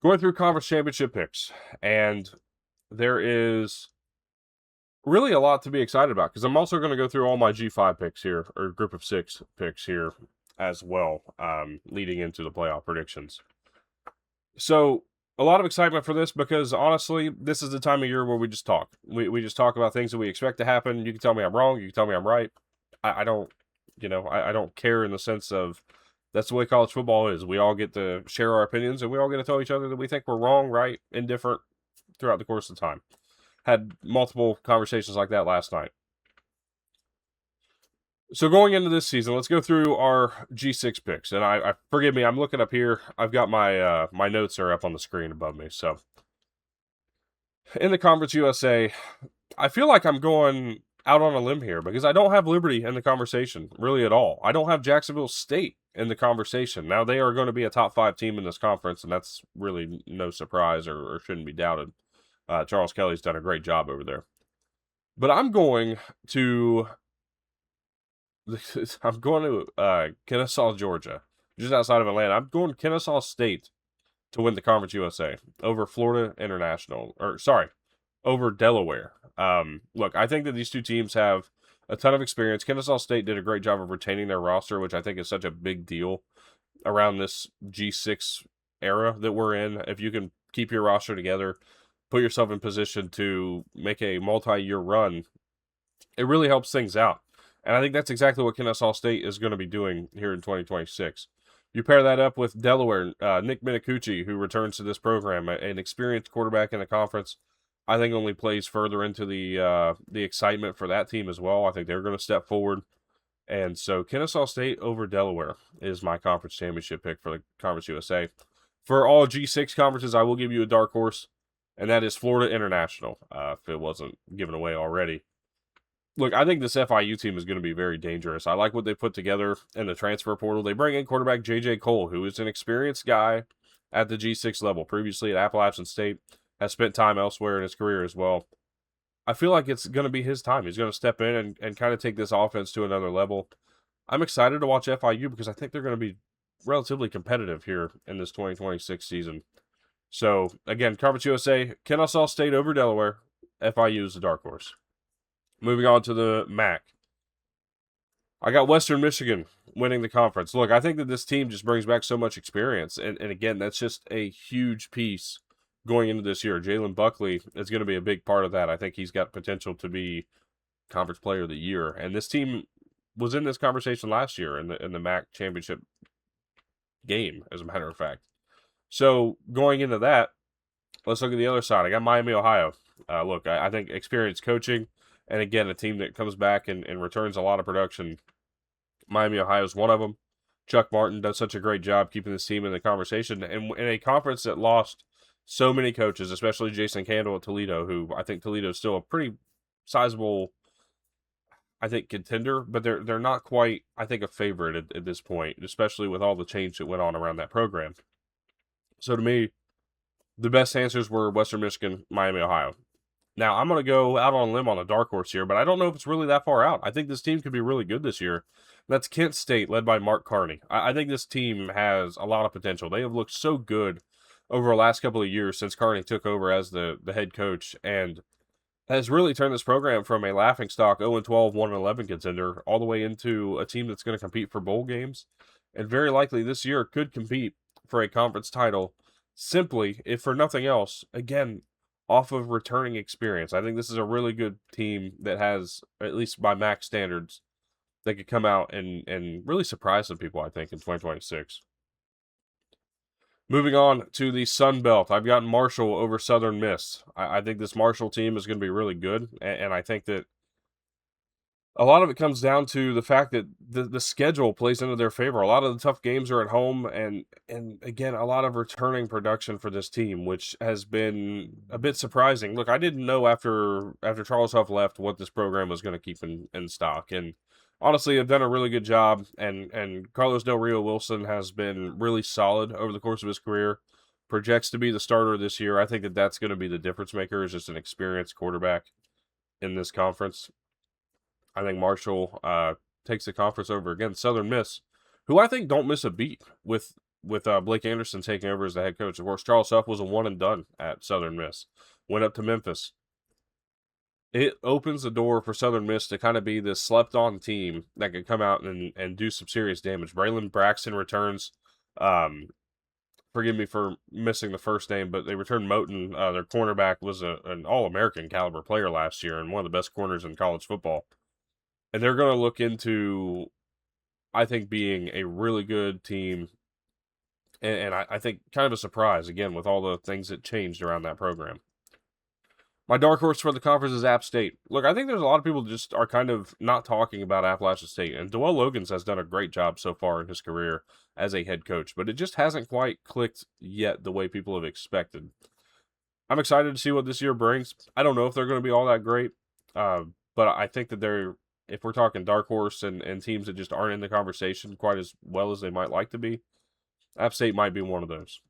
Going through conference championship picks, and there is really a lot to be excited about because I'm also going to go through all my G5 picks here, or group of 6 picks here as well, leading into the playoff predictions. So, a lot of excitement for this because honestly, this is the time of year where we just talk. We just talk about things that we expect to happen. You can tell me I'm wrong. You can tell me I'm right. I don't, I don't care in the sense of that's the way college football is. We all get to share our opinions and we all get to tell each other that we think we're wrong, right, indifferent throughout the course of time. Had multiple conversations like that last night. So going into this season, let's go through our G6 picks. And I forgive me, I'm looking up here. I've got my my notes are up on the screen above me. So in the Conference USA, I feel like I'm going out on a limb here because I don't have Liberty in the conversation really at all. I don't have Jacksonville State in the conversation. Now they are going to be a top 5 team in this conference, and that's really no surprise or shouldn't be doubted. Charles Kelly's done a great job over there. But I'm going to Kennesaw, Georgia, just outside of Atlanta. I'm going Kennesaw State to win the Conference USA over Florida International, over Delaware. Look, I think that these two teams have a ton of experience. Kennesaw State did a great job of retaining their roster, which I think is such a big deal around this G6 era that we're in. If you can keep your roster together, put yourself in position to make a multi-year run, it really helps things out. And I think that's exactly what Kennesaw State is going to be doing here in 2026. You pair that up with Delaware, Nick Minicucci, who returns to this program, an experienced quarterback in the conference. I think only plays further into the excitement for that team as well. I think they're going to step forward. And so Kennesaw State over Delaware is my conference championship pick for the Conference USA. For all G6 conferences, I will give you a dark horse, and that is Florida International, if it wasn't given away already. Look, I think this FIU team is going to be very dangerous. I like what they put together in the transfer portal. They bring in quarterback J.J. Cole, who is an experienced guy at the G6 level. Previously at Appalachian State, has spent time elsewhere in his career as well. I feel like it's going to be his time. He's going to step in and kind of take this offense to another level. I'm excited to watch FIU because I think they're going to be relatively competitive here in this 2026 season. So, again, Conference USA, Kennesaw State over Delaware. FIU is the dark horse. Moving on to the MAC. I got Western Michigan winning the conference. Look, I think that this team just brings back so much experience. And again, that's just a huge piece going into this year. Jalen Buckley is going to be a big part of that. I think he's got potential to be Conference Player of the Year. And this team was in this conversation last year in the MAC championship game, as a matter of fact. So going into that, let's look at the other side. I got Miami, Ohio. Look, I think experienced coaching, and again, a team that comes back and returns a lot of production. Miami, Ohio is one of them. Chuck Martin does such a great job keeping this team in the conversation. And in a conference that lost so many coaches, especially Jason Candle at Toledo, who I think Toledo is still a pretty sizable, I think, contender, but they're not quite, I think, a favorite at this point, especially with all the change that went on around that program. So to me, the best answers were Western Michigan, Miami, Ohio. Now, I'm going to go out on a limb on a dark horse here, but I don't know if it's really that far out. I think this team could be really good this year. That's Kent State, led by Mark Carney. I think this team has a lot of potential. They have looked so good over the last couple of years since Carney took over as the head coach and has really turned this program from a laughingstock 0-12, 1-11 contender all the way into a team that's going to compete for bowl games and very likely this year could compete for a conference title simply, if for nothing else, again, off of returning experience. I think this is a really good team that has, at least by MAC standards, that could come out and really surprise some people, I think, in 2026. Moving on to the Sun Belt, I've got Marshall over Southern Miss. I think this Marshall team is going to be really good, and I think that a lot of it comes down to the fact that the schedule plays into their favor. A lot of the tough games are at home, and again, a lot of returning production for this team, which has been a bit surprising. Look, I didn't know after Charles Huff left what this program was going to keep in stock, and honestly, they've done a really good job. And Carlos Del Rio Wilson has been really solid over the course of his career. Projects to be the starter this year. I think that that's going to be the difference maker. Is just an experienced quarterback in this conference. I think Marshall takes the conference over against Southern Miss, who I think don't miss a beat with with Blake Anderson taking over as the head coach. Of course, Charles Huff was a one and done at Southern Miss. Went up to Memphis. It opens the door for Southern Miss to kind of be this slept-on team that can come out and do some serious damage. Braylon Braxton returns. Forgive me for missing the first name, but they returned Moten. Their cornerback was an All-American caliber player last year and one of the best corners in college football. And they're going to look into, I think, being a really good team. And I think kind of a surprise, again, with all the things that changed around that program. My dark horse for the conference is App State. Look, I think there's a lot of people just are kind of not talking about Appalachian State. And Dwell Logans has done a great job so far in his career as a head coach. But it just hasn't quite clicked yet the way people have expected. I'm excited to see what this year brings. I don't know if they're going to be all that great. But I think that they're, if we're talking dark horse and teams that just aren't in the conversation quite as well as they might like to be, App State might be one of those.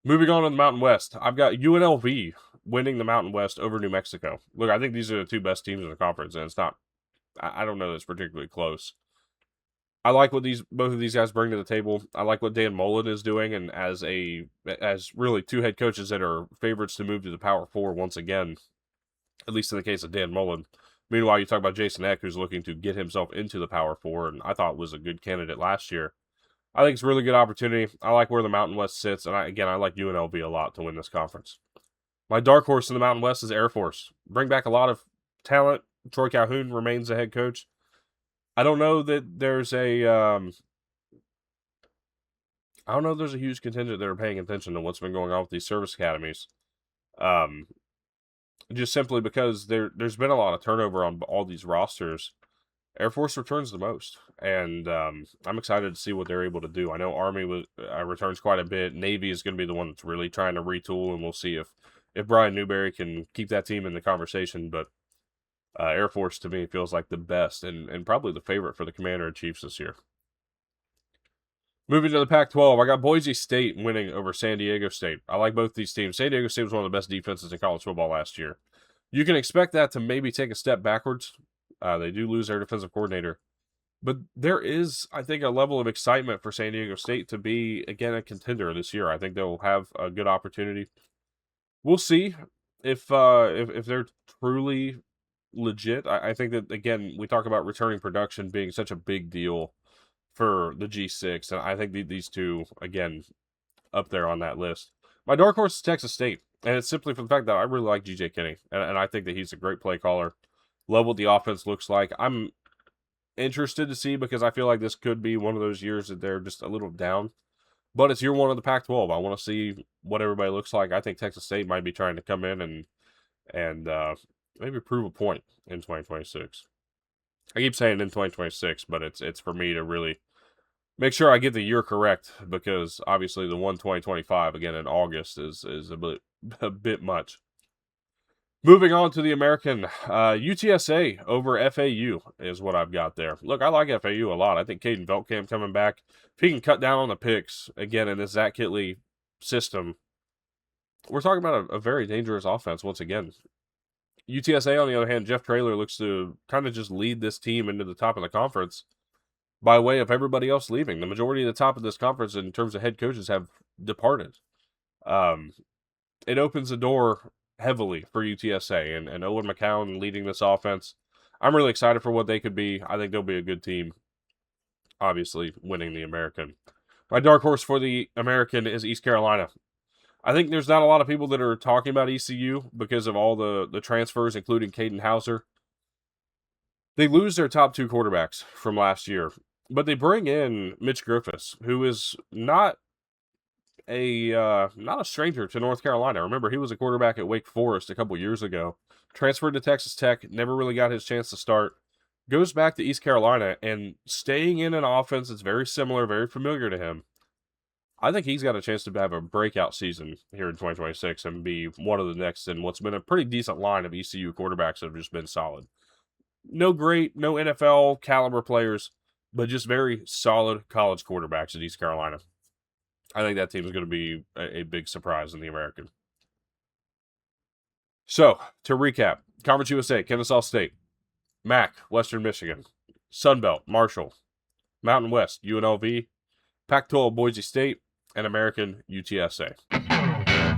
Moving on to the Mountain West, I've got UNLV winning the Mountain West over New Mexico. Look, I think these are the two best teams in the conference, and it's not, I don't know that it's particularly close. I like what both of these guys bring to the table. I like what Dan Mullen is doing, and as really two head coaches that are favorites to move to the Power Four once again, at least in the case of Dan Mullen. Meanwhile, you talk about Jason Eck, who's looking to get himself into the Power Four, and I thought was a good candidate last year. I think it's a really good opportunity. I like where the Mountain West sits, and I like UNLV a lot to win this conference. My dark horse in the Mountain West is Air Force. Bring back a lot of talent. Troy Calhoun remains the head coach. I don't know that there's a huge contingent that are paying attention to what's been going on with these service academies. Just simply because there's been a lot of turnover on all these rosters. Air Force returns the most, and I'm excited to see what they're able to do. I know Army returns quite a bit. Navy is going to be the one that's really trying to retool, and we'll see if Brian Newberry can keep that team in the conversation. But Air Force, to me, feels like the best and probably the favorite for the Commander-in-Chiefs this year. Moving to the Pac-12, I got Boise State winning over San Diego State. I like both these teams. San Diego State was one of the best defenses in college football last year. You can expect that to maybe take a step backwards. They do lose their defensive coordinator. But there is, I think, a level of excitement for San Diego State to be, again, a contender this year. I think they'll have a good opportunity. We'll see if they're truly legit. I think that, again, we talk about returning production being such a big deal for the G6. And I think these two, again, up there on that list. My dark horse is Texas State. And it's simply for the fact that I really like G.J. Kinney. And I think that he's a great play caller. Love what the offense looks like. I'm interested to see because I feel like this could be one of those years that they're just a little down. But it's year one of the Pac-12. I want to see what everybody looks like. I think Texas State might be trying to come in and maybe prove a point in 2026. I keep saying in 2026, but it's for me to really make sure I get the year correct because obviously the 2025 again in August is a bit much. Moving on to the American, UTSA over FAU is what I've got there. Look, I like FAU a lot. I think Caden Veltkamp coming back, if he can cut down on the picks, again, in this Zach Kitley system, we're talking about a very dangerous offense once again. UTSA, on the other hand, Jeff Traylor looks to kind of just lead this team into the top of the conference by way of everybody else leaving. The majority of the top of this conference in terms of head coaches have departed. It opens the door heavily for UTSA and Owen McCown leading this offense. I'm really excited for what they could be. I think they'll be a good team, obviously winning the American. My dark horse for the American is East Carolina. I think there's not a lot of people that are talking about ECU because of all the transfers, including Caden Hauser. They lose their top two quarterbacks from last year, but they bring in Mitch Griffiths, who is not a stranger to North Carolina. Remember, he was a quarterback at Wake Forest a couple years ago. Transferred to Texas Tech, never really got his chance to start. Goes back to East Carolina and staying in an offense that's very similar, very familiar to him. I think he's got a chance to have a breakout season here in 2026 and be one of the next in what's been a pretty decent line of ECU quarterbacks that have just been solid. No NFL caliber players, but just very solid college quarterbacks at East Carolina. I think that team is going to be a big surprise in the American. So, to recap, Conference USA, Kennesaw State, MAC, Western Michigan, Sunbelt, Marshall, Mountain West, UNLV, Pac-12 Boise State, and American UTSA.